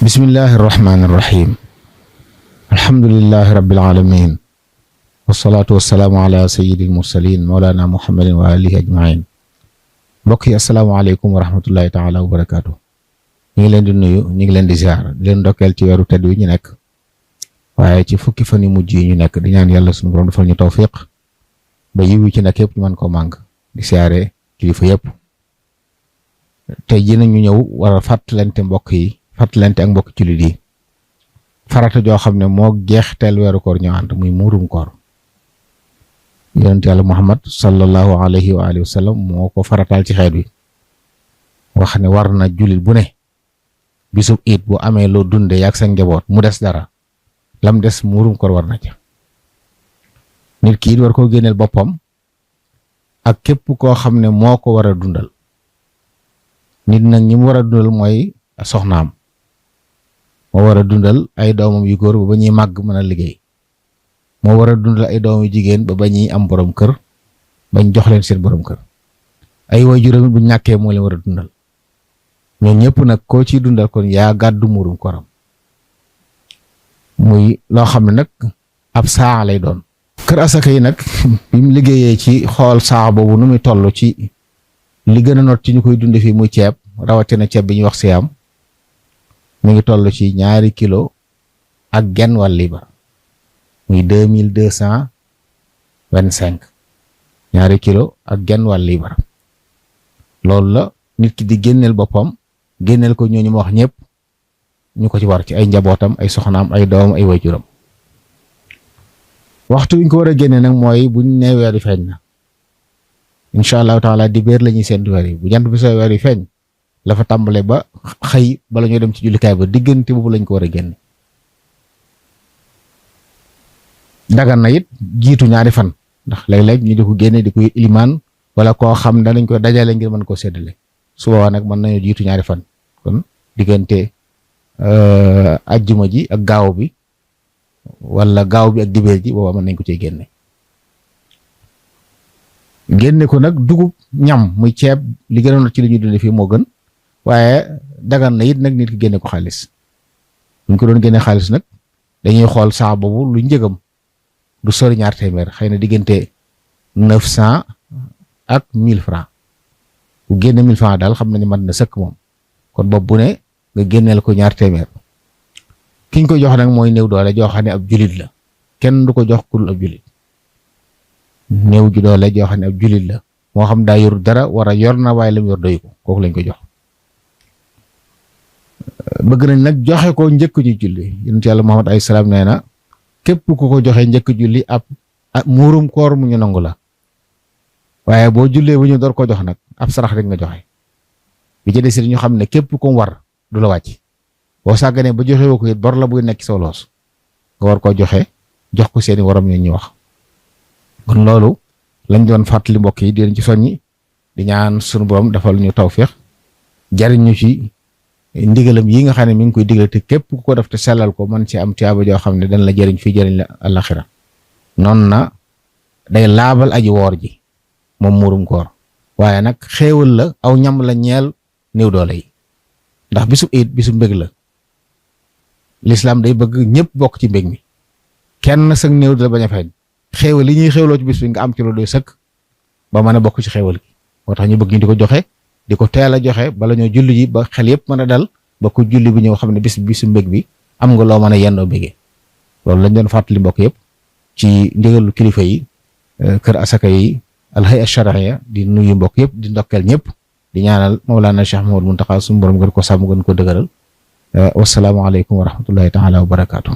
bismillahi irrahmani irrahim alhamdulilahi rabbil alamin wasalaatu wasalaamu ala sayidil mursalin mawlana muhammadin wa alihi ajmain mbokk yi asalaamaaleykum wa rahmatullahi taala wa barakaatu. ñu ngi leen di nuyu ñu ngi leen di ziar di leen ndokkeel ci weeru tedd wi ñu nekk waaye ci fukki fan yu mujj yi ñu nekk di ñaan yàlla suñu borom defal ñu tawfiq ba yiw yi ci nekk yëpp ñu mën koo màng di siyaare kilifa yëpp. tey jii nag ñu ñëw war a fàttalante mbokk yi fàttalante ak mbokk jullit yi farata joo xam ne moo jeexteel weeru koor ñu ànd muy muurum koor. yonent yàlla Muhammad sallallahu alayhi wa alihi wa sallam moo ko farataal ci xeet wi wax ne war na jullit bu ne bisub it bu amee loo dunde yaag sa njaboot mu des dara lam des muurum koor war na ca. nit ki it war koo génneel boppam ak képp koo xam ne moo ko war a dundal. nit nag ñi mu war a dundal mooy soxnaam moo war a dundal ay doomam yu góor ba ñuy màgg mën a liggéey moo war a dundal ay doomam yu jigéen ba ñuy am borom kër bañ jox leen seen borom kër ay waajuram bu ñàkkee moo leen war a dundal ñoom ñëpp nag koo ciy dundal kon yaa gàddu muurum koram muy loo xam ne nag ab saa lay doon. kër asaka yi nag bi mu liggéeyee ci xool saa boobu nu muy toll ci li gën a not ci ñu koy dunde fii muy ceeb rawatina ceeb bi ñuy wax siyaam mi ngi toll ci 2 kilo ak genn wàll liibar muy 2225 2 kilo ak genn wàll liibar loolu la nit ki di génneel boppam génneel ko ñooñu ma wax ñëpp ñu ko ci war ci ay njabootam ay soxnaam ay doomam ay waajuram. waxtu wi ñu ko war a génne nag mooy buñ nee weer yi feeñ na incha allahu taala di béer la ñuy seentu weer yi bu jant bi sooy weer yi feeñ la fa tàmbale ba xëy bala ñoo dem ci jullikaay ba diggante boobu lañ ko war a génne. dagan na it jiitu ñaari fan ndax léeg-léeg ñu di ko génne di ko ilimaan wala koo xam ne dañ ko dajale ngir mën koo séddale su boobaa nag mën nañoo jiitu ñaari fan kon diggante ajjuma ji ak gaaw bi wala gaaw bi ak dibéer ji boobaa mën nañ ko cee génne. génne ko nag dugub ñam muy ceeb li gënoon ci li ñuy dundee fii moo gën waaye dagan na it nag nit ki génne ko xaalis buñ ko doon génne xaalis nag dañuy xool saa boobu lu njëgam du sori 200 xëy na diggante 900 ak 1000 francs bu génne 1000 francs daal xam nañu mën na sëkk moom kon boobu bu ne nga génneel ko 200 kiñ ko jox nag mooy néew doole joo xam ne ab julit la kenn du ko jox ku dul ab julit. néew ju doole joo xam ne ab jullit la moo xam daa yor dara war a yor na waaye lam yor doy ko kooku lañ ko jox. bëgg nañ nag joxe ko njëkk ñu julli yonent yàlla Muhammad alayhi salaam nee na képp ku ko joxe njëkk julli ab muurum koor mu ñu nangu la waaye boo jullee bu ñu door ko jox nag ab sarax rek nga joxe bi ci des ñu xam ne képp ku war du la wàcc boo sàgganee ba joxe woo ko it bor la buy nekk sa loos nga war koo joxe jox ko seeni waram ñu wax. kon loolu lañ doon fàttali mbokk yi di leen ci soññi di ñaan sunu borom defal ñu tawféex jariñ ñu ci ndigalam yi nga xam ne mi ngi koy digal te képp ku ko def te sellal ko man ci am tiyaaba joo xam ne dañ la jëriñ fii jëriñ la alaxira noonu na day laabal aji woor ji moom muurum koor waaye nag xéewal la aw ñam la ñeel néew doole yi ndax bisu iid bisu mbég la lislaam day bëgg ñëpp bokk ci mbég mi kenn sag néew doole bañ a feeñ xéewal li ñuy xéewloo ci bis bi nga am ci lu doy sëkk ba mën a bokk ci xéewal gi moo tax ñu bëgg ñu di ko joxe di ko teel a joxe bala ñoo julli ji ba xel yëpp mën a dal ba ku julli bi ñëw xam ne bisu mbég bi am nga loo mën a yendoo bégee loolu lañ doon fàttali mbokk yëpp ci ndigalu kilifa yi kër asaka yi alhay'a shar'iyya di nuyu mbokk yëpp di ndokkeel ñëpp di ñaanal Mawlana Cheikh Mouhamadou Mountakha suñu borom gën ko sàmm gën ko dëgëral wasalaamu aleykum wa rahmatullahi taala wa barakaatu.